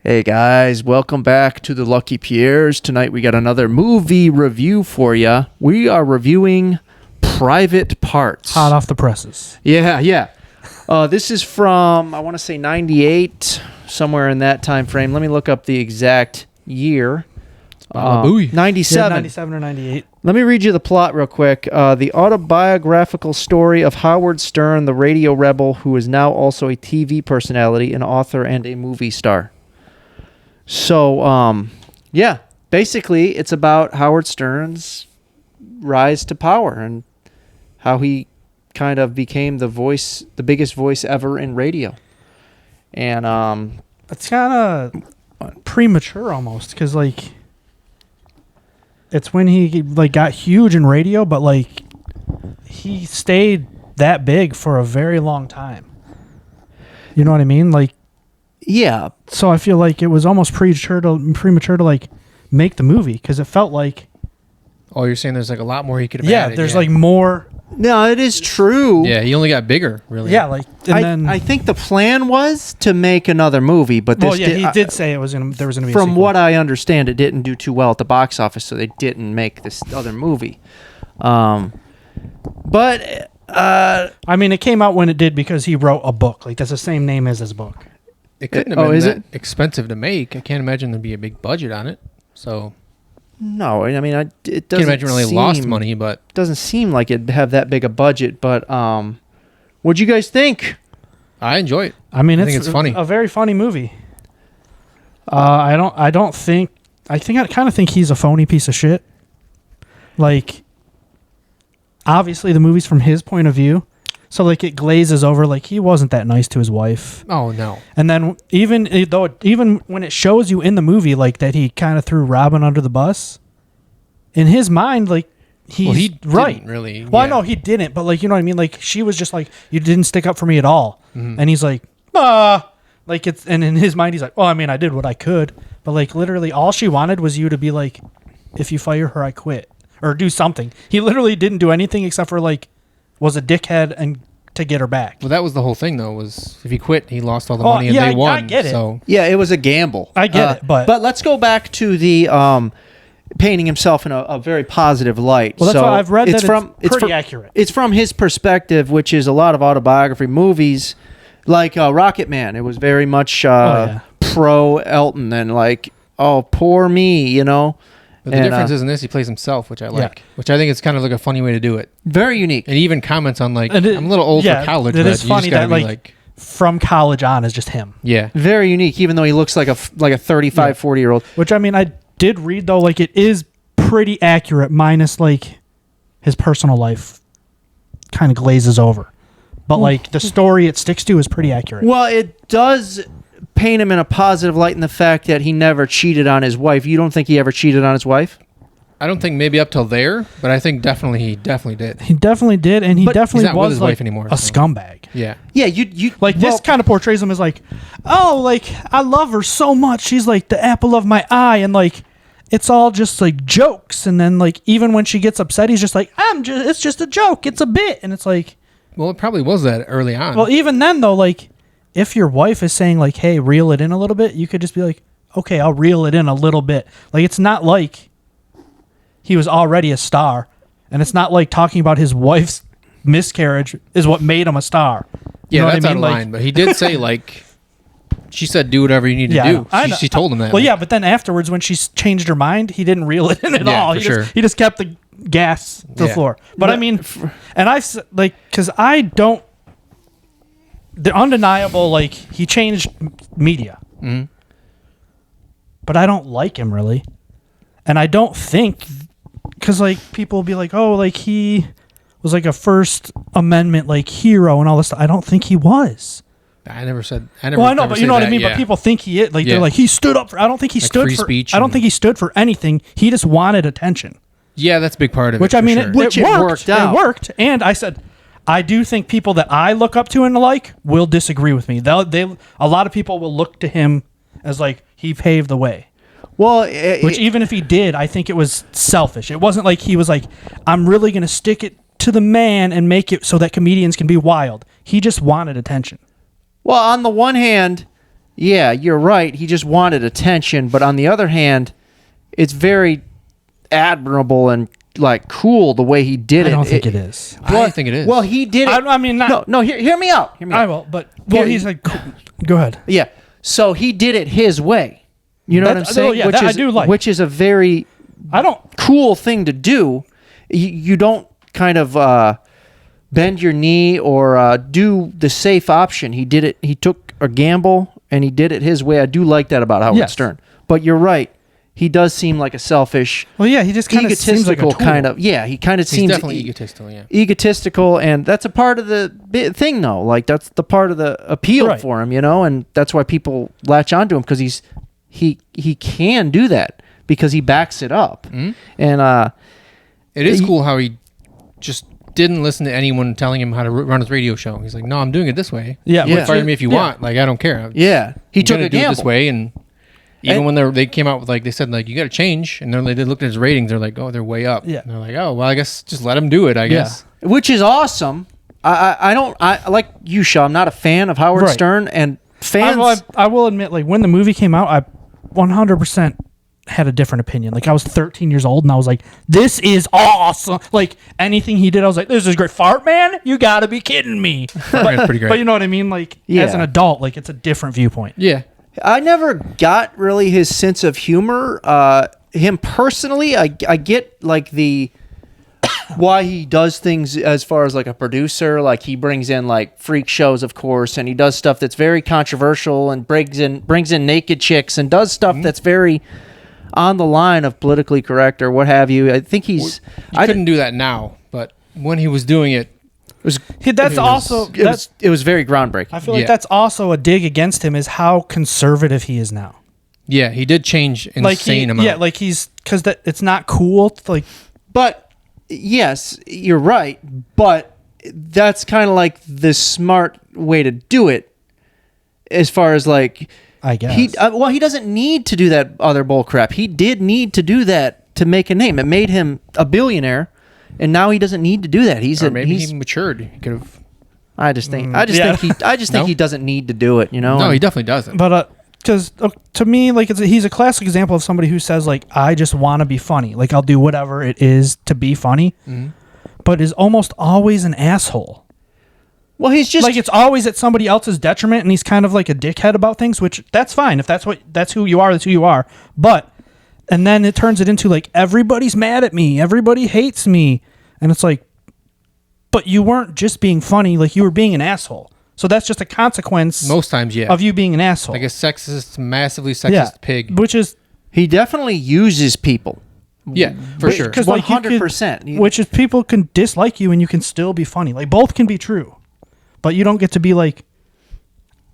Hey guys, welcome back to the Lucky Pierres. Tonight we got another movie review for you. We are reviewing Private Parts. Hot off the presses. Yeah. This is from, I want to say 98, somewhere in that time frame. Let me look up the exact year. 97. Yeah, 97 or 98. Let me read you the plot real quick. The autobiographical story of Howard Stern, the radio rebel who is now also a TV personality, an author, and a movie star. So, basically it's about Howard Stern's rise to power and how he kind of became the biggest voice ever in radio. And it's kind of premature almost, because it's when he got huge in radio, but he stayed that big for a very long time. You know what I mean? yeah. So I feel like it was almost premature to make the movie, because it felt like. Oh, you're saying there's a lot more he could have added. There's more. No, it is true. Yeah, he only got bigger, really. Yeah, I think the plan was to make another movie, but this he did say there was gonna be a sequel. From what I understand, it didn't do too well at the box office, so they didn't make this other movie. But it came out when it did because he wrote a book. That's the same name as his book. It couldn't have been that expensive to make. I can't imagine there'd be a big budget on it. So no, it doesn't. Can't imagine really lost money, but doesn't seem like it'd have that big a budget. But what'd you guys think? I enjoy it. I think it's funny. A very funny movie. I kind of think he's a phony piece of shit. Obviously the movie's from his point of view, so it glazes over he wasn't that nice to his wife. Oh no. And then even when it shows you in the movie that he kind of threw Robin under the bus, in his mind he right. Didn't really. Well, I know he didn't, but you know what I mean. She was just you didn't stick up for me at all, and he's it's, and in his mind he's well, I did what I could, but literally all she wanted was you to be if you fire her, I quit, or do something. He literally didn't do anything except for was a dickhead and to get her back. Well, that was the whole thing though. Was if he quit, he lost all the money and they won. I get it. So yeah, it was a gamble. I get it, but let's go back to the painting himself in a very positive light. Well, that's why I've read it's pretty accurate. It's from his perspective, which is a lot of autobiography movies, like Rocket Man. It was very much pro Elton and poor me, But the difference is in this, he plays himself, which I like. Which I think is kind of a funny way to do it. Very unique. And he even comments on I'm a little old for college. It is funny that from college on is just him. Yeah. Very unique, even though he looks like a 35, 40-year-old. Which I did read though, it is pretty accurate, minus his personal life kind of glazes over. But the story it sticks to is pretty accurate. Well, it does paint him in a positive light in the fact that he never cheated on his wife. You don't think he ever cheated on his wife? I don't think maybe up till there, but I think he definitely did. He definitely did, and But definitely he's not was with his wife anymore, a scumbag. Yeah. Yeah, you this kind of portrays him as I love her so much. She's the apple of my eye, and it's all just jokes. And then even when she gets upset, he's just it's just a joke. It's a bit, and it's well, it probably was that early on. Well, even then though, if your wife is saying hey, reel it in a little bit, you could just be okay, I'll reel it in a little bit. It's not he was already a star, and it's not talking about his wife's miscarriage is what made him a star. You know that's out of line, but he did say she said do whatever you need to do. She told him that. Well, yeah, but then afterwards when she changed her mind, he didn't reel it in at all. He just kept the gas to the floor. But because I don't. The undeniable, he changed media. Mm-hmm. But I don't like him, really. And I don't think, because, people will be he was, a First Amendment, hero and all this stuff. I don't think he was. I never said. Well, I know, but you know what I mean? Yeah. But people think he is. They're he stood up for, I don't think he stood free for, speech I don't think he stood for anything. He just wanted attention. Yeah, that's a big part of it. Which it worked out. It worked. And I said, I do think people that I look up to and will disagree with me. A lot of people will look to him as he paved the way. Well, which even if he did, I think it was selfish. It wasn't he was I'm really going to stick it to the man and make it so that comedians can be wild. He just wanted attention. Well, on the one hand, yeah, you're right. He just wanted attention. But on the other hand, it's very admirable and like cool the way he did it. I don't think it is. I think it is. Well, he did it. I mean, not, no. Hear me out. Hear me out. I will, but he's like, go ahead. Yeah. So he did it his way. You know what I'm saying? Yeah, I do like. Which is a very cool thing to do. You don't kind of bend your knee or do the safe option. He did it. He took a gamble and he did it his way. I do like that about Howard Stern. But you're right. He does seem like a selfish, well, yeah, he just kind of seems like a tool. kind of, yeah, he kind of seems definitely egotistical, yeah. Egotistical, and that's a part of the thing, though. Like, that's the part of the appeal for him, you know, and that's why people latch onto him, because he can do that, because he backs it up. Mm-hmm. And it is cool how he just didn't listen to anyone telling him how to run his radio show. He's like, no, I'm doing it this way. Yeah. Fire me if you want. Like, I don't care. He took a gamble. Do it this way, and... Even when they came out with, like, they said, like, you got to change. And they looked at his ratings. They're like, oh, they're way up. Yeah. And they're like, oh, well, I guess just let him do it, I guess. Which is awesome. I like you, Shaw. I'm not a fan of Howard Stern. And fans... I will admit, like, when the movie came out, I 100% had a different opinion. Like, I was 13 years old, and I was like, this is awesome. Like, anything he did, I was like, this is great. Fart Man? You got to be kidding me. That's pretty great. But you know what I mean? Like, as an adult, like, it's a different viewpoint. Yeah. I never got really his sense of humor. Him personally, I get like the why he does things as far as like a producer. Like he brings in like freak shows, of course, and he does stuff that's very controversial and brings in naked chicks and does stuff that's very on the line of politically correct or what have you. I think he's. I couldn't do that now, but when he was doing it. It was very groundbreaking. I feel like that's also a dig against him is how conservative he is now. Yeah, he did change insane amount. Yeah, like because it's not cool. But yes, you're right. But that's kind of like the smart way to do it, as far as like I guess. He doesn't need to do that other bull crap. He did need to do that to make a name. It made him a billionaire. And now he doesn't need to do that. He matured. He could have. I just think he doesn't need to do it. You know. No, he definitely doesn't. But because to me, like he's a classic example of somebody who says like, I just want to be funny. Like I'll do whatever it is to be funny, but is almost always an asshole. Well, he's just like it's always at somebody else's detriment, and he's kind of like a dickhead about things. Which that's fine if that's who you are. That's who you are. But. And then it turns it into like, everybody's mad at me. Everybody hates me. And it's like, but you weren't just being funny. Like you were being an asshole. So that's just a consequence. Most times, yeah. Of you being an asshole. Like a sexist, massively sexist pig. Which is. He definitely uses people. Yeah, for sure. 100%. Which is people can dislike you and you can still be funny. Like both can be true. But you don't get to be like,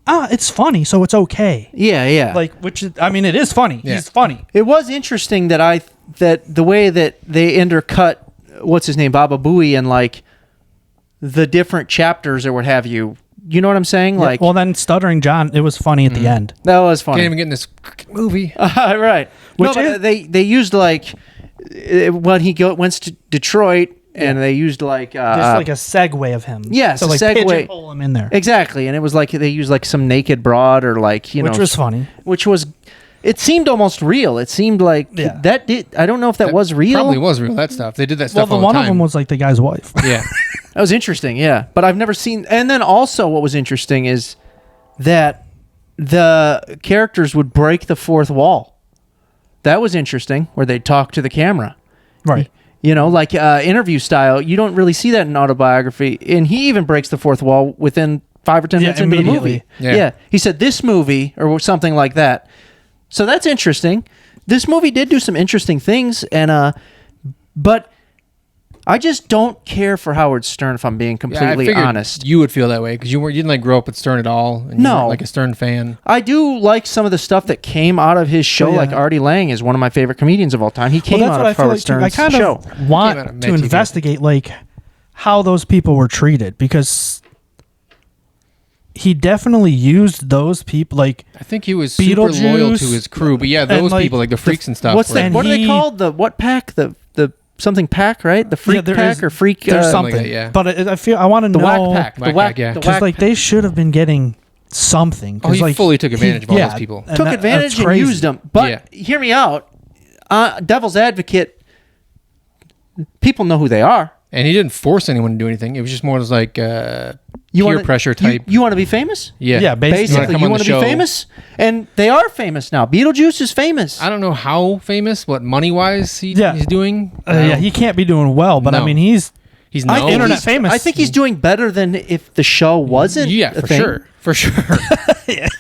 it's funny, so it's okay. Yeah. Like, which is, I mean, it is funny. Yeah. He's funny. It was interesting that the way that they intercut, what's his name, Baba Booey, and like the different chapters or what have you. You know what I'm saying? Yeah, like, well, then Stuttering John, it was funny at the end. That was funny. Can't even get in this movie, right? Which they used like when he went to Detroit. And they used like just like a segue of him. Yes, so like segue. Pigeonhole him in there. Exactly, and it was like they used like some naked broad or like which was funny. Which was, it seemed almost real. It seemed like that did. I don't know if that was real. Probably was real. That stuff they did that stuff. Well, all the one time. of them was like the guy's wife. Yeah, that was interesting. Yeah, but I've never seen. And then also, what was interesting is that the characters would break the fourth wall. That was interesting, where they'd talk to the camera. Right. You know, like interview style. You don't really see that in autobiography. And he even breaks the fourth wall within 5 or 10 minutes into the movie. Yeah. He said, this movie, or something like that. So that's interesting. This movie did do some interesting things. But I just don't care for Howard Stern, if I'm being completely honest. You would feel that way because you didn't like grow up with Stern at all. And you weren't like a Stern fan. I do like some of the stuff that came out of his show. Like Artie Lang is one of my favorite comedians of all time. He came out of Howard Stern's show. I kind of want to investigate like how those people were treated because he definitely used those people. Like I think he was super loyal to his crew. But yeah, those people like the freaks and stuff. What are they called? The what pack? The something pack, right? The freak pack or freak something. Like that, yeah. But I want to know whack pack. The whack pack, yeah. Because like they should have been getting something. Oh, he fully took advantage of all those people. Took advantage and used them. But hear me out. Devil's advocate, people know who they are. And he didn't force anyone to do anything. It was just more like peer pressure type. You want to be famous? Yeah. Yeah, basically. You want to be famous? And they are famous now. Beetlejuice is famous. I don't know how famous, what money-wise he's doing. He can't be doing well, but I mean, he's known. internet famous. I think he's doing better than if the show wasn't. Yeah, a for thing. sure. For sure.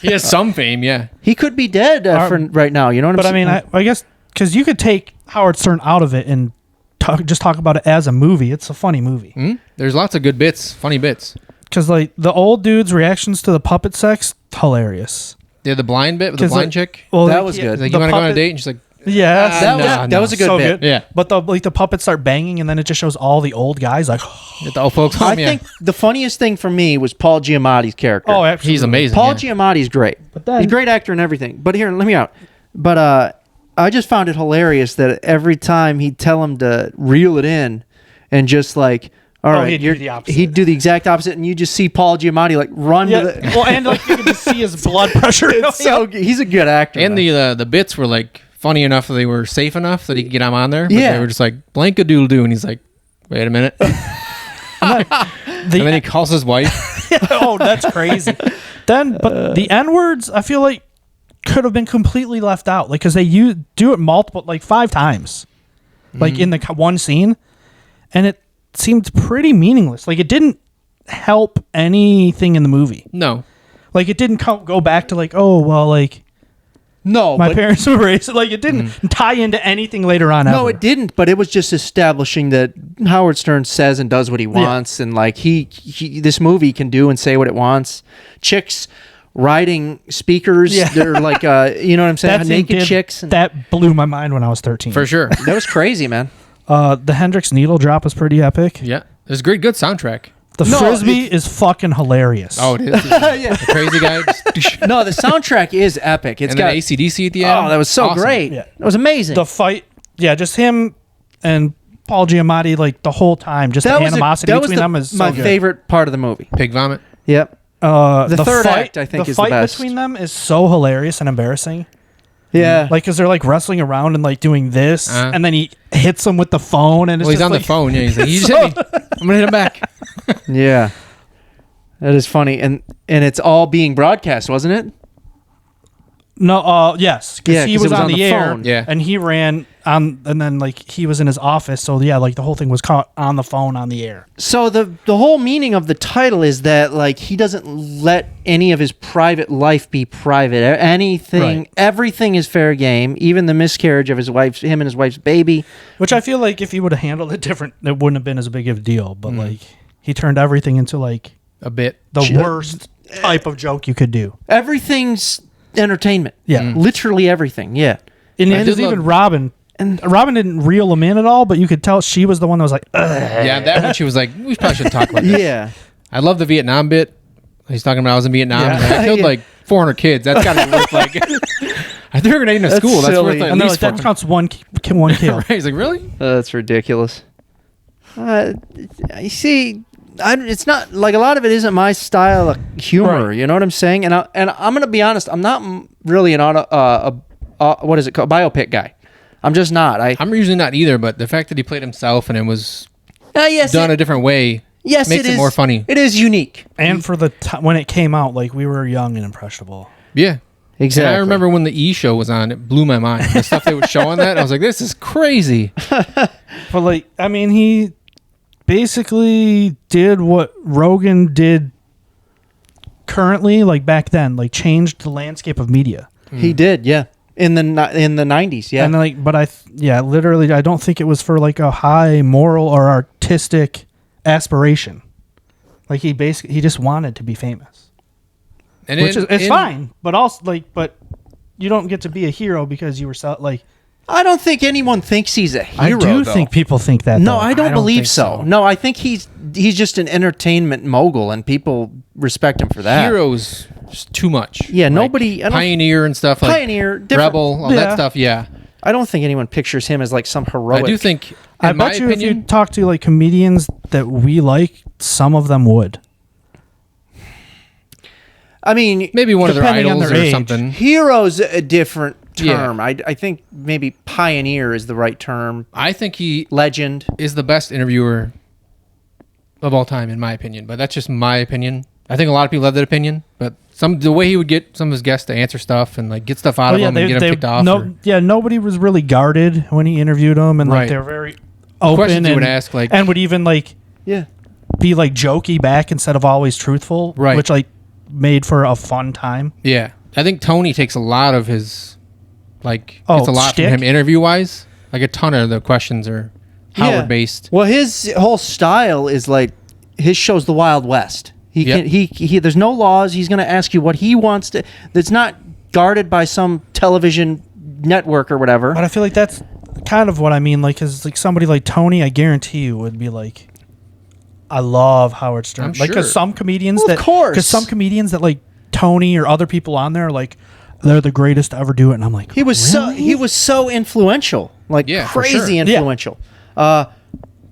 He has some fame, yeah. He could be dead for right now. You know what I'm saying? But I mean, I guess because you could take Howard Stern out of it and just talk about it as a movie. It's a funny movie. Mm-hmm. There's lots of good bits, funny bits. Because like the old dude's reactions to the puppet sex, hilarious. Yeah, the blind bit with the blind chick. Well, that was good. Like, you want to go on a date? And she's like, yes. that was a good bit. Yeah. But the puppets start banging, and then it just shows all the old guys like. Get the old folks home. I think the funniest thing for me was Paul Giamatti's character. Oh, absolutely. He's amazing. Paul Giamatti's great. But then, he's a great actor and everything. But here, let me out. But I just found it hilarious that every time he'd tell him to reel it in and just like, all right, he'd do the opposite. He'd do the exact opposite, and you just see Paul Giamatti like run to the. Well, and like you can just see his blood pressure. He's a good actor. And the bits were like funny enough that they were safe enough that he could get him on there. But Yeah. they were just like blank-a-doodle-doo, and he's like, wait a minute. And then he calls his wife. Oh, that's crazy. But the N words, I feel like could have been completely left out, like because they do it multiple, like 5 times, like in the one scene, and it seemed pretty meaningless. Like it didn't help anything in the movie. No. Like it didn't go back to like, oh well, like No, my parents were racist. Like it didn't tie into anything later on. No, ever. it didn't. But it was just establishing that Howard Stern says and does what he wants, and like he this movie can do and say what it wants. Chicks riding speakers, they're like, you know what I'm saying? That Naked chicks. And that blew my mind when I was 13. For sure. that was crazy, man. The Hendrix needle drop was pretty epic. Yeah. There's a good soundtrack. The frisbee is fucking hilarious. Oh, it is. Yeah. The crazy guy. No, the soundtrack is epic. It's and got then AC/DC at the end. Oh, that was so Awesome. great. Yeah. It was amazing. The fight, just him and Paul Giamatti, like the whole time, just the animosity between them is so my good. favorite part of the movie. Pig vomit. Yep. The third fight, act, I think, is the the fight best. between them is so hilarious and embarrassing. Yeah. Like, because they're like wrestling around and like doing this, and then he hits him with the phone, and it's Well, he's just on like, the phone. Yeah, he's like, you just hit me. I'm gonna hit him back. Yeah. That is funny. And it's all being broadcast, wasn't it? No, yes, because Yeah, he 'cause it was on the air, phone. Yeah. and he ran on, and then like he was in his office, so yeah, like the whole thing was caught on the phone on the air. So the whole meaning of the title is that like he doesn't let any of his private life be private. Anything, Right. everything is fair game. Even the miscarriage of him and his wife's baby. Which I feel like if he would have handled it different, it wouldn't have been as big of a deal. But like he turned everything into like A bit. the worst type of joke you could do. Everything's entertainment. Yeah. Literally everything. Yeah. And I it did was even love- Robin. And Robin didn't reel him in at all, but you could tell she was the one that was like, ugh. Yeah, that one she was like, we probably shouldn't talk about this. Yeah. I love the Vietnam bit. He's talking about I was in Vietnam. Yeah. And I killed Yeah. like 400 kids. That's got to be worth like. I threw a grenade in a That's school. That's silly. worth like, at And they're least like, that counts one kill. Right. He's like, really? That's ridiculous. You see, it's not like a lot of it isn't my style of humor. Right. You know what I'm saying? And I'm gonna be honest. I'm not really an what is it called, biopic guy. I'm just not. I'm usually not either, but the fact that he played himself and it was yes, done a different way yes, makes it more funny. It is unique. And for the when it came out, like we were young and impressionable. Yeah. Exactly. And I remember when the E show was on, it blew my mind. The stuff they would show on that, I was like, this is crazy. But like, I mean, he basically did what Rogan did currently, like back then, like changed the landscape of media. He did, yeah. In the 90s, yeah. And like, but literally, I don't think it was for like a high moral or artistic aspiration. Like he just wanted to be famous, And which is fine. But also but you don't get to be a hero because you were like. I don't think anyone thinks he's a hero. I do though. think people think that. No, though. I don't believe think so. No, I think he's just an entertainment mogul, and people respect him for that. Heroes, just too much. Yeah, Like nobody. Pioneer and stuff. Like Pioneer, different- Rebel, all Yeah. that stuff. Yeah. I don't think anyone pictures him as like some heroic. I do think, in I my bet you opinion, if you talk to like comedians that we like, some of them would. I mean, maybe one of their depending on idols their or age. something. hero's a different Yeah. term. I think maybe pioneer is the right term. I think he Legend. is the best interviewer of all time, in my opinion. But that's just my opinion. I think a lot of people have that opinion. But the way he would get some of his guests to answer stuff and like get stuff out of them and get them kicked off. Nobody was really guarded when he interviewed them, and like Right. they were very open. Questions he and, would ask, like, and would even like Yeah. be like jokey back instead of always truthful, Right. which like made for a fun time. yeah, I think Tony takes a lot of his like Oh, it's a lot shtick? from him interview wise. Like a ton of the questions are Howard Yeah. based. Well, his whole style is like his show's the Wild West. He Yep. can he there's no laws. He's going to ask you what he wants to. That's not guarded by some television network or whatever. But I feel like that's kind of what I mean. Like, cause like somebody like Tony, I guarantee you would be like, I love Howard Stern. I'm Like, sure. cause some comedians Well, of course. cause some comedians that like Tony or other people on there, are like they're the greatest to ever do it. And I'm like, He was really? so influential, like Yeah, for crazy sure. influential.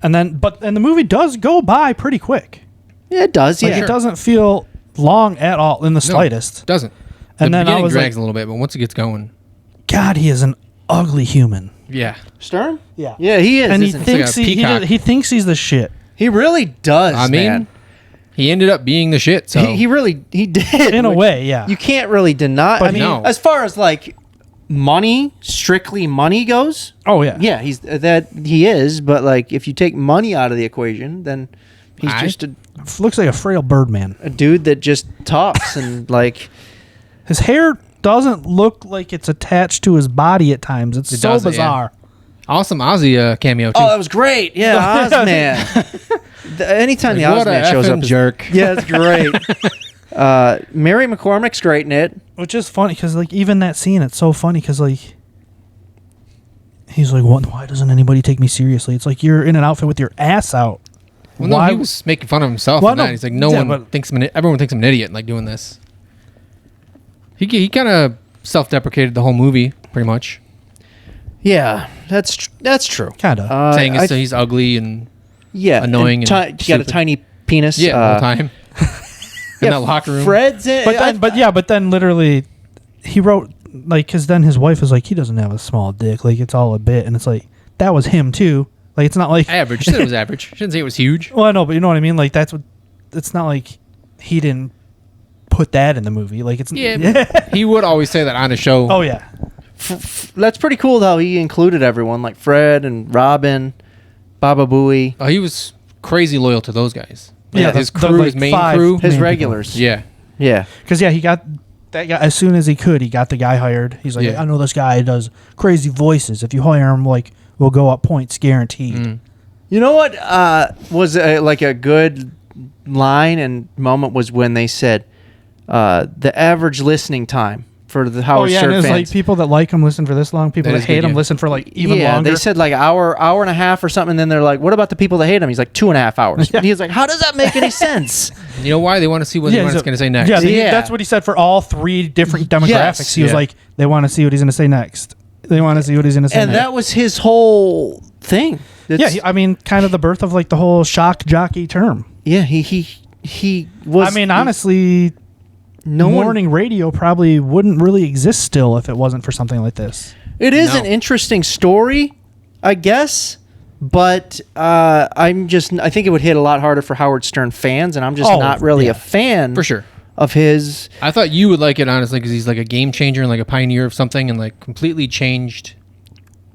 And the movie does go by pretty quick. Yeah, it does. Like Yeah, it doesn't feel long at all in the No, slightest. doesn't. And the then I beginning was drags like, a little bit, but once it gets going, God, he is an ugly human. yeah. Stern. Yeah. Yeah, he is. And he isn't he? thinks like a peacock. he thinks he's the shit. He really does. I mean, man. he ended up being the shit. So he really did In a Like, way, yeah. You can't really deny. But I mean, no. as far as like money, strictly money goes, Oh yeah. yeah, he's that he is. But like, if you take money out of the equation, then he's just Looks like a frail Birdman. a dude that just talks and like. His hair doesn't look like it's attached to his body at times. It's so doesn't, yeah. bizarre. awesome Ozzy cameo too. Oh, that was great. Yeah, Ozman. Anytime the What a Ozman shows effing up, jerk. Yeah, it's great. Mary McCormick's great in it. Which is funny because like even that scene, it's so funny because like he's like, "What? Why doesn't anybody take me seriously?" It's like you're in an outfit with your ass out. Well, no, he was making fun of himself. Well, in no, that. He's like, no yeah, one but- thinks everyone thinks I'm an idiot like doing this. He kind of self-deprecated the whole movie, pretty much, Yeah, that's true. Kind of. saying he's ugly and yeah, annoying and and he got a stupid. tiny penis. yeah, all the time. In that locker room. Fred's in. but then literally, he wrote like because then his wife was like, he doesn't have a small dick. Like it's all a bit, and it's like that was him too. Like it's not like Average. She said it was average. She didn't say it was huge. Well, I know, but you know what I mean. Like that's what. It's not like he didn't put that in the movie. Like it's Yeah, he would always say that on a show. Oh yeah. That's pretty cool how he included everyone, like Fred and Robin, Baba Booey, Oh, he was crazy loyal to those guys. Yeah, Like, his the, crew, like, his main 5 crew. his main regulars. Yeah, Yeah, Because he got that guy as soon as he could. He got the guy hired. He's like, Yeah. I know this guy does crazy voices. If you hire him, like we'll go up points guaranteed. you know what was like a good line and moment was when they said the average listening time for the Oh Howard yeah, Stern and it's fans. like people that like him listen for this long. People That that is hate good, him yeah. listen for like even yeah, longer. they said like hour and a half or something. And then they're like, "What about the people that hate him?" He's like 2.5 hours. Yeah. He's like, "How does that make any sense?" you know why they want to see what Yeah, he's he's going to say next. Yeah, Yeah. that's what he said for all 3 different demographics. Yes. He was Yeah. like, they want to see what he's going to say next. They want to see what he's going to say And next. that was his whole thing. Yeah, I mean, kind of the birth of like the whole shock jockey term. yeah. He was. I mean, honestly, no one. morning radio probably wouldn't really exist still if it wasn't for something like this. It is No. an interesting story, I guess, but I think it would hit a lot harder for Howard Stern fans, and I'm just Oh, not really yeah. a fan For sure. of his. I thought you would like it honestly because he's like a game changer and like a pioneer of something and like completely changed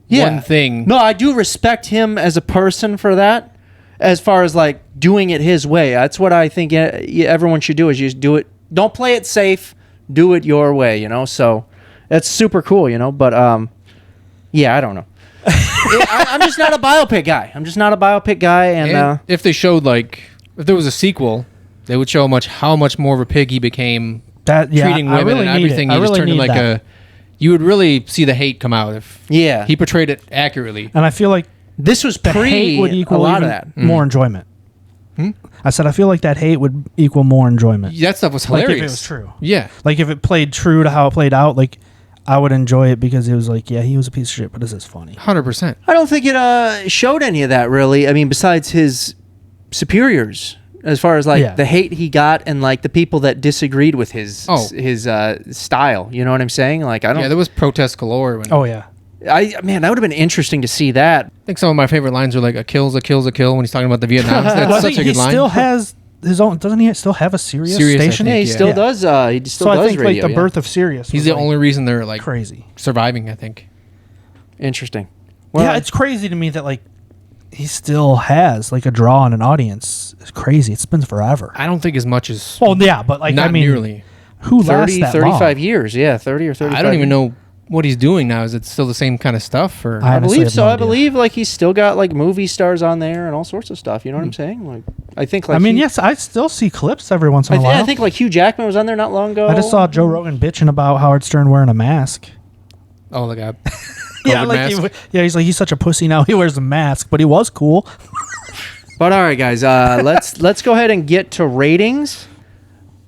one thing. No, I do respect him as a person for that. As far as like doing it his way, that's what I think everyone should do. Is you just do it. Don't play it safe. Do it your way. You know. So that's super cool. You know. But yeah, I don't know. I'm just not a biopic guy. And if they showed like if there was a sequel, they would show how much more of a pig he became, That treating I women really and need everything. It. I He just really turned need him like that. you would really see the hate come out if yeah, he portrayed it accurately. And I feel like this was the pre hate would equal a lot even of that. more enjoyment. I said I feel like that hate would equal more enjoyment. That stuff was Like hilarious. if it was true. Yeah. Like if it played true to how it played out, like I would enjoy it because it was like, yeah, he was a piece of shit, but this is funny. 100%. I don't think it showed any of that really. I mean, besides his superiors, as far as like Yeah. the hate he got and like the people that disagreed with his style. You know what I'm saying? Like I don't. Yeah, there was protest galore. When Oh yeah. Man, that would have been interesting to see that. I think some of my favorite lines are like, a kill's a kill's a kill, when he's talking about the Vietnam. That's Well, I such think a he good line. still has his own. Doesn't he still have a Sirius Sirius, I station? think, Yeah, he yeah. still does. He still So does I think radio. like the birth of Sirius. He's was, the like, only reason they're like crazy. surviving, I think. Interesting. Yeah, it's crazy to me that like he still has like a draw on an audience. It's crazy. It's been forever. I don't think as much as Well, yeah, but like not I mean, nearly. who lasts 30, that 35 long? years. Yeah, 30 or 35. I don't even know what he's doing now. Is it still the same kind of stuff? Or I I honestly believe have so. no I idea. believe like he's still got like movie stars on there and all sorts of stuff. You know what I'm saying? Like I think like I mean, Hugh- yes, I still see clips every once in a while. I think like Hugh Jackman was on there not long ago. I just saw Joe Rogan bitching about Howard Stern wearing a mask. oh, like a Yeah, COVID like mask? he's like he's such a pussy now. He wears a mask, but he was cool. But all right, guys, let's go ahead and get to ratings.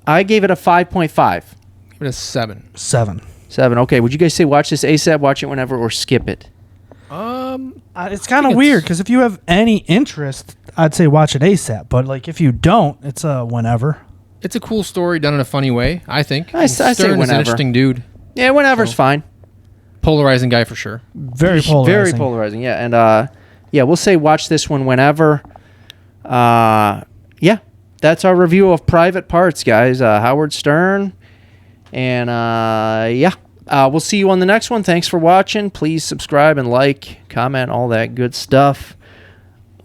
I gave it a 5.5. give it a 7. 7. 7. Okay, would you guys say watch this ASAP, watch it whenever, or skip it? It's kind of it's- weird because if you have any interest, I'd say watch it ASAP. But like if you don't, it's whenever. It's a cool story done in a funny way, I think. I And say Stern is an whenever. interesting dude. Yeah, whenever's fine. Polarizing guy for sure. Very Very polarizing. polarizing. Yeah, and yeah, we'll say watch this one whenever. Yeah, that's our review of Private Parts, guys. Howard Stern, and yeah, we'll see you on the next one. Thanks for watching. Please subscribe and like, comment, all that good stuff.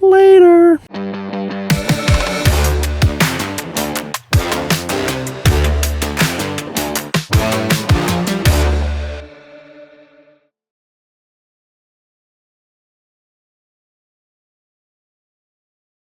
Later.